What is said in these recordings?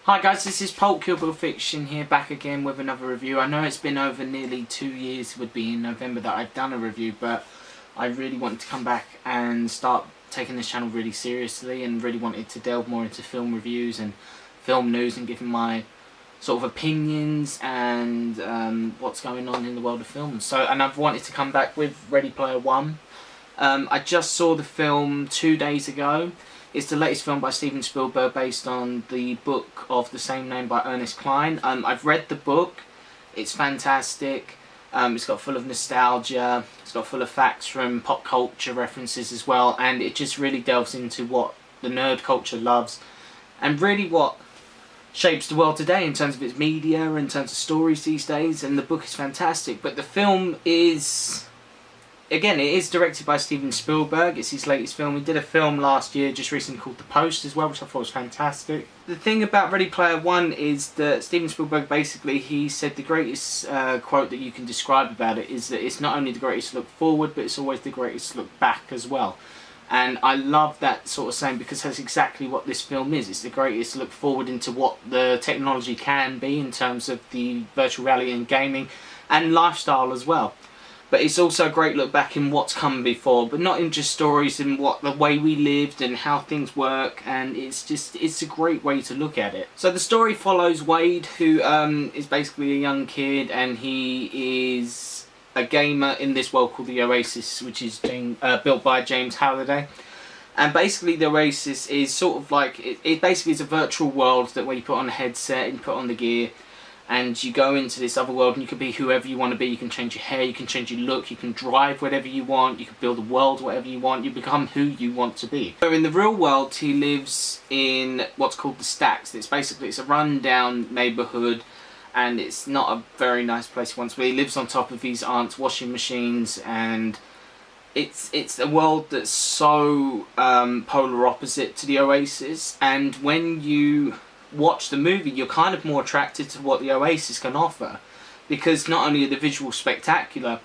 Hi guys, this is Pulp Kill Bill Fiction here, back again with another review. I know it's been over nearly 2 years, would be in November, that I've done a review, but I really wanted to come back and start taking this channel really seriously, and really wanted to delve more into film reviews and film news and giving my sort of opinions and what's going on in the world of film. And I've wanted to come back with Ready Player One. I just saw the film 2 days ago. It's the latest film by Steven Spielberg based on the book of the same name by Ernest Cline. I've read the book. It's fantastic. It's got full of nostalgia. It's got full of facts from pop culture references as well. And it just really delves into what the nerd culture loves and really what shapes the world today in terms of its media, in terms of stories these days. And the book is fantastic. But the film is... Again, it is directed by Steven Spielberg. It's his latest film. He did a film last year, just recently, called The Post as well, which I thought was fantastic. The thing about Ready Player One is that Steven Spielberg, basically, he said the greatest quote that you can describe about it is that it's not only the greatest look forward, but it's always the greatest look back as well. And I love that sort of saying, because that's exactly what this film is. It's the greatest look forward into what the technology can be in terms of the virtual reality and gaming and lifestyle as well. But it's also a great look back in what's come before, but not in just stories and what the way we lived and how things work, and it's a great way to look at it. So the story follows Wade, who is basically a young kid, and he is a gamer in this world called the Oasis, which is built by James Halliday. And basically the Oasis is sort of like, it basically is a virtual world that where you put on a headset and you put on the gear, and you go into this other world and you can be whoever you want to be. You can change your hair, you can change your look, you can drive whatever you want, you can build a world whatever you want, you become who you want to be. So in the real world he lives in what's called the Stacks. It's a run-down neighbourhood, and it's not a very nice place he wants to be. He lives on top of his aunt's washing machines, and it's a world that's so polar opposite to the Oasis. And when you watch the movie, you're kind of more attracted to what the Oasis can offer, because not only are the visuals spectacular,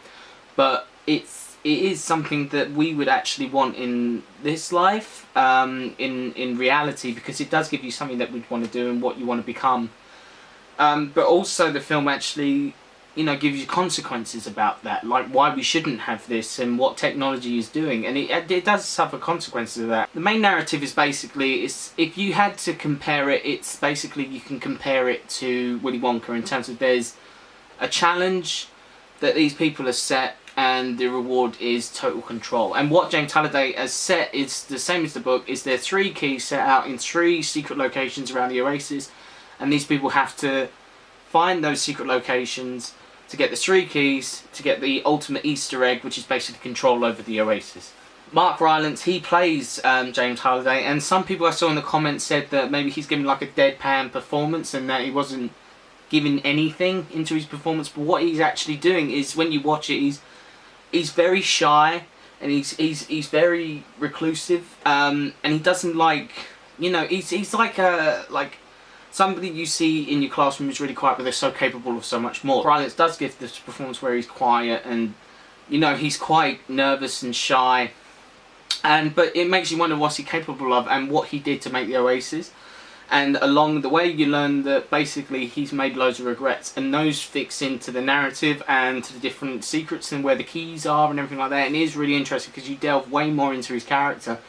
but it is something that we would actually want in this life, in reality, because it does give you something that we'd want to do and what you want to become. But also the film actually, you know, gives you consequences about that, like why we shouldn't have this and what technology is doing, and it does suffer consequences of that. The main narrative is basically, if you had to compare it, it's basically, you can compare it to Willy Wonka in terms of there's a challenge that these people have set, and the reward is total control. And what James Halliday has set is the same as the book, is there 3 keys set out in 3 secret locations around the Oasis, and these people have to find those secret locations to get the 3 keys, to get the ultimate Easter egg, which is basically control over the Oasis. Mark Rylance, he plays James Halliday, and some people I saw in the comments said that maybe he's giving like a deadpan performance and that he wasn't giving anything into his performance. But what he's actually doing is, when you watch it, he's very shy, and he's very reclusive, and he doesn't like, you know, he's like somebody you see in your classroom is really quiet, but they're so capable of so much more. Rylance does give this performance where he's quiet, and you know, he's quite nervous and shy, but it makes you wonder what's he capable of and what he did to make the Oasis. And along the way you learn that basically he's made loads of regrets, and those fix into the narrative and to the different secrets and where the keys are and everything like that. And it is really interesting because you delve way more into his character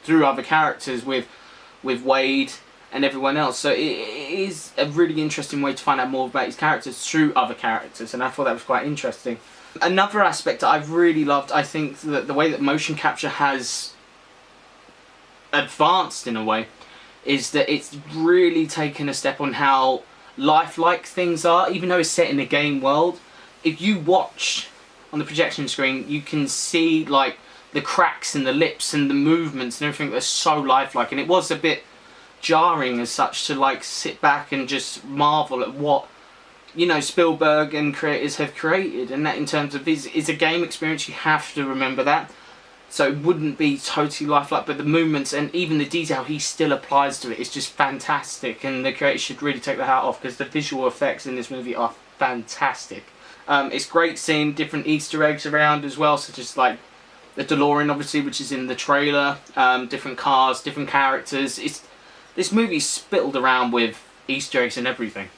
through other characters with Wade and everyone else. So it is a really interesting way to find out more about his characters through other characters, and I thought that was quite interesting. Another aspect that I've really loved, I think, that the way that motion capture has advanced in a way, is that it's really taken a step on how lifelike things are. Even though it's set in a game world, if you watch on the projection screen, you can see like the cracks in the lips and the movements and everything that's so lifelike. And it was a bit jarring as such to like sit back and just marvel at what, you know, Spielberg and creators have created, and that in terms of is a game experience. You have to remember that, so it wouldn't be totally lifelike, but the movements and even the detail he still applies to it is just fantastic, and the creators should really take their hat off, because the visual effects in this movie are fantastic. It's great seeing different Easter eggs around as well, such as like the DeLorean, obviously, which is in the trailer, different cars, different characters. This movie's spittled around with Easter eggs and everything.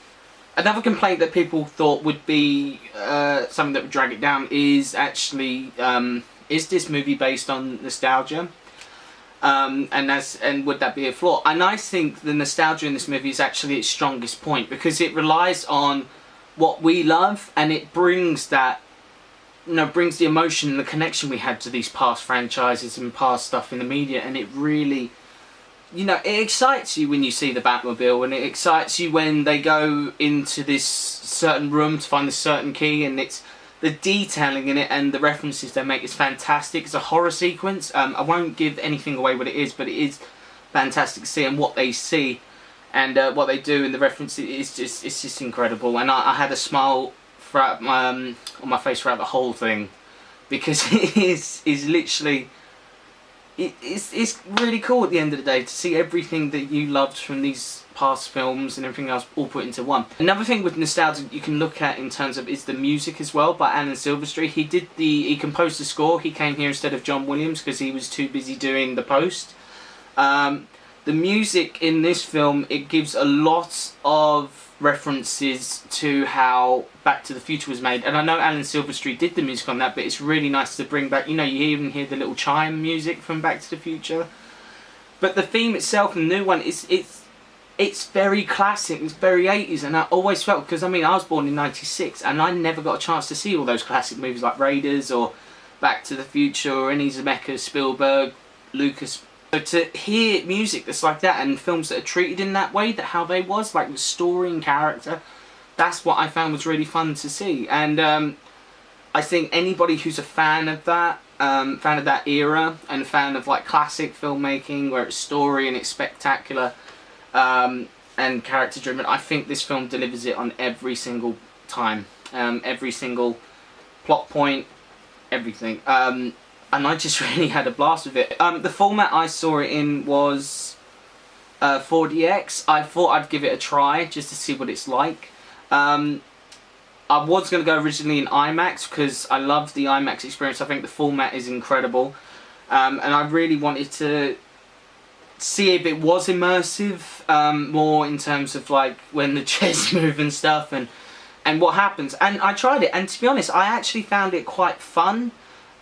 Another complaint that people thought would be something that would drag it down is actually, is this movie based on nostalgia? And would that be a flaw? And I think the nostalgia in this movie is actually its strongest point, because it relies on what we love, and it brings that, brings the emotion and the connection we had to these past franchises and past stuff in the media, and it really, it excites you when you see the Batmobile, and it excites you when they go into this certain room to find a certain key, and it's the detailing in it and the references they make is fantastic. It's a horror sequence. I won't give anything away what it is, but it is fantastic to see, and what they see and what they do and the references it's just incredible. And I had a smile throughout on my face throughout the whole thing, because it is literally it's really cool at the end of the day to see everything that you loved from these past films and everything else all put into one. Another thing with nostalgia you can look at in terms of is the music as well by Alan Silverstreet. He composed the score. He came here instead of John Williams because he was too busy doing the post. The music in this film, it gives a lot of references to how Back to the Future was made, and I know Alan Silverstreet did the music on that, but it's really nice to bring back, you even hear the little chime music from Back to the Future. But the theme itself, the new one, it's very classic, it's very 80s, and I always felt, because I was born in 96 and I never got a chance to see all those classic movies like Raiders or Back to the Future or any Zemeckis, Spielberg, Lucas. So to hear music that's like that and films that are treated in that way, that how they was, like the story and character, that's what I found was really fun to see. And I think anybody who's a fan of that era, and a fan of like classic filmmaking where it's story and it's spectacular and character driven, I think this film delivers it on every single time, every single plot point, everything. And I just really had a blast with it. The format I saw it in was 4DX. I thought I'd give it a try just to see what it's like. I was going to go originally in IMAX because I love the IMAX experience. I think the format is incredible. And I really wanted to see if it was immersive, more in terms of like when the chairs move and stuff and what happens. And I tried it, and to be honest, I actually found it quite fun.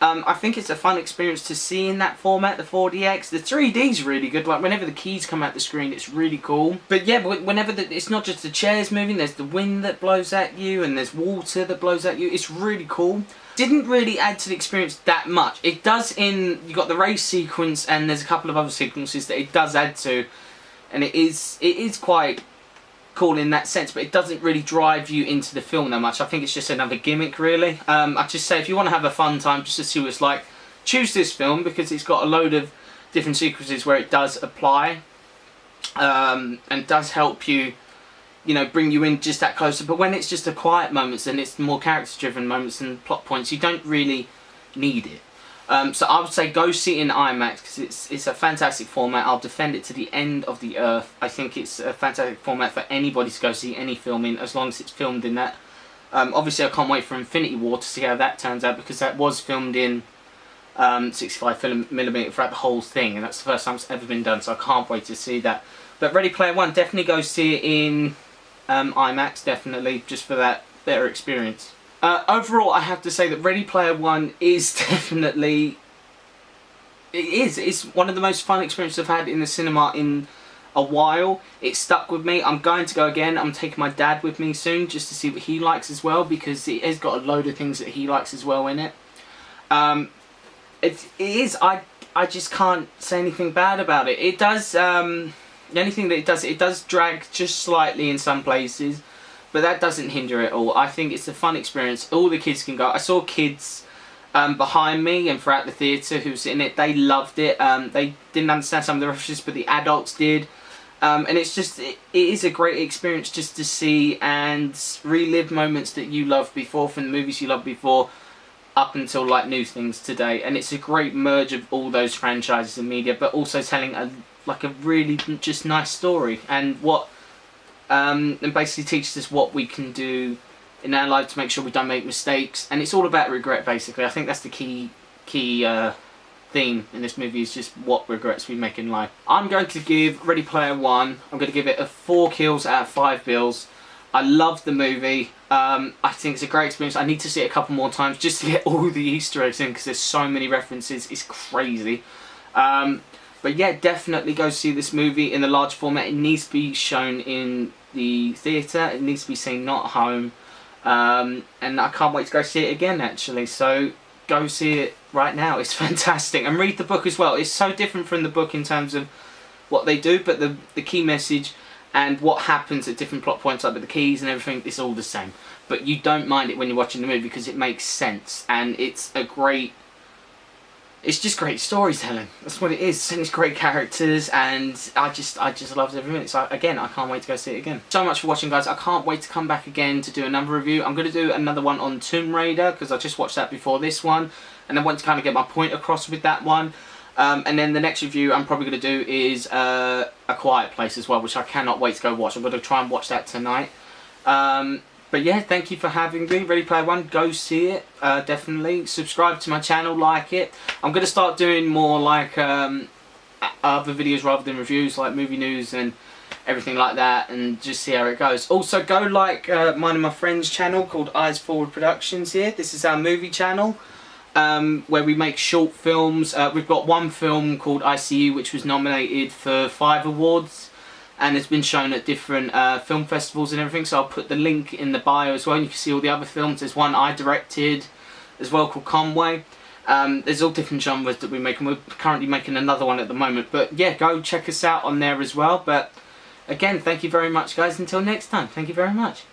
I think it's a fun experience to see in that format, the 4DX. The 3D's really good, like whenever the keys come out the screen, it's really cool. But yeah, whenever it's not just the chairs moving, there's the wind that blows at you and there's water that blows at you. It's really cool. Didn't really add to the experience that much. It does you got the race sequence, and there's a couple of other sequences that it does add to, and it is quite cool in that sense, but it doesn't really drive you into the film that much. I think it's just another gimmick, really. I'd just say if you want to have a fun time just to see what it's like, choose this film, because it's got a load of different sequences where it does apply and does help you, bring you in just that closer. But when it's just the quiet moments and it's more character driven moments and plot points, you don't really need it. So I would say go see it in IMAX, because it's a fantastic format. I'll defend it to the end of the earth. I think it's a fantastic format for anybody to go see any film in, as long as it's filmed in that. Obviously I can't wait for Infinity War to see how that turns out, because that was filmed in 65mm throughout the whole thing, and that's the first time it's ever been done, so I can't wait to see that. But Ready Player One, definitely go see it in IMAX, definitely, just for that better experience. Overall, I have to say that Ready Player One is definitely... It's one of the most fun experiences I've had in the cinema in a while. It stuck with me. I'm going to go again. I'm taking my dad with me soon just to see what he likes as well, because it has got a load of things that he likes as well in it. It is... I just can't say anything bad about it. It does... the only thing that it does drag just slightly in some places, but that doesn't hinder it all. I think it's a fun experience. All the kids can go. I saw kids behind me and throughout the theatre who was in it. They loved it. They didn't understand some of the references, but the adults did. And it's just, it is a great experience just to see and relive moments that you loved before, from the movies you loved before, up until like new things today. And it's a great merge of all those franchises and media, but also telling a really just nice story, and and basically teaches us what we can do in our life to make sure we don't make mistakes. And it's all about regret, basically. I think that's the key theme in this movie is just what regrets we make in life. I'm going to give Ready Player One, I'm going to give it a 4 kills out of 5 bills. I love the movie. I think it's a great experience. I need to see it a couple more times just to get all the Easter eggs in, because there's so many references. It's crazy. But yeah, definitely go see this movie in the large format. It needs to be shown in the theatre. It needs to be seen, not at home. And I can't wait to go see it again, actually. So go see it right now. It's fantastic. And read the book as well. It's so different from the book in terms of what they do, but the key message and what happens at different plot points, like with the keys and everything, it's all the same. But you don't mind it when you're watching the movie because it makes sense. And it's a great... It's just great storytelling. That's what it is. And it's great characters, and I just loved every minute. So again, I can't wait to go see it again. So much for watching, guys. I can't wait to come back again to do another review. I'm going to do another one on Tomb Raider because I just watched that before this one, and I want to kind of get my point across with that one. And then the next review I'm probably going to do is A Quiet Place as well, which I cannot wait to go watch. I'm going to try and watch that tonight. But yeah, thank you for having me. Ready Player One, go see it, definitely. Subscribe to my channel, like it. I'm going to start doing more like other videos rather than reviews, like movie news and everything like that, and just see how it goes. Also, go like mine and my friend's channel called Eyes Forward Productions here. This is our movie channel, where we make short films. We've got one film called ICU, which was nominated for 5 awards. And it's been shown at different film festivals and everything, so I'll put the link in the bio as well, and you can see all the other films. There's one I directed as well called Conway. There's all different genres that we make, and we're currently making another one at the moment. But yeah, go check us out on there as well. But again, thank you very much, guys. Until next time, thank you very much.